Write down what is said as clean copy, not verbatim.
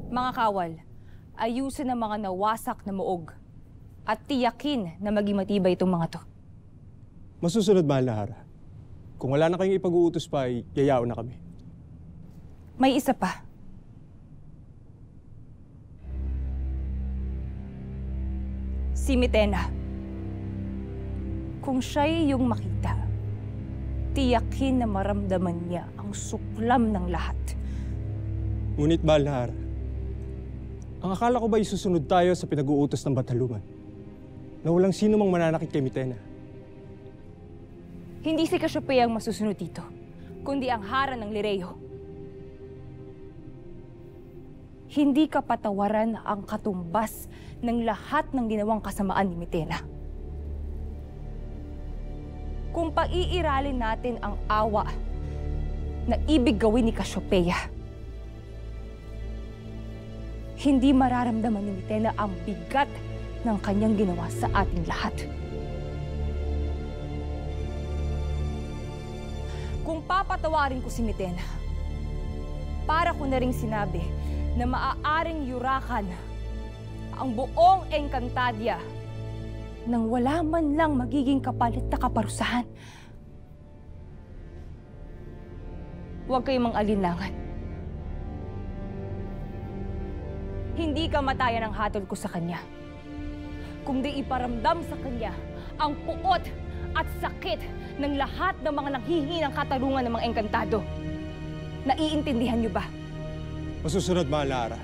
Mga kawal, ayusin ang mga nawasak na muog at tiyakin na maging matibay itong mga to. Masusunod, mahal na Hara. Kung wala na kayong ipag-uutos pa, yayaw na kami. May isa pa. Si Mitena. Kung siya'y iyong makita, tiyakin na maramdaman niya ang suklam ng lahat. Ngunit, mahal na Hara, ang akala ko ba isusunod tayo sa pinag-uutos ng Bataluman? Na walang sino mang mananakit kay Mitena. Hindi si Cassiopeia ang masusunod dito, kundi ang Hara ng Lireo. Hindi kapatawaran ang katumbas ng lahat ng ginawang kasamaan ni Mitena. Kung paiiralin natin ang awa na ibig gawin ni Cassiopeia, hindi mararamdaman ni Mitena ang bigat ng kanyang ginawa sa ating lahat. Kung papatawarin ko si Mitena, para ko na ring sinabi na maaaring yurakan ang buong Encantadia nang wala man lang magiging kapalit na kaparusahan. Huwag kayong mang-alinlangan. Hindi kamatayan ang hatol ko sa kanya, kundi iparamdam sa kanya ang puot at sakit ng lahat ng mga nanghihingi ng katarungan ng mga engkantado. Naiintindihan niyo ba? Masusunod, mahal na Hara.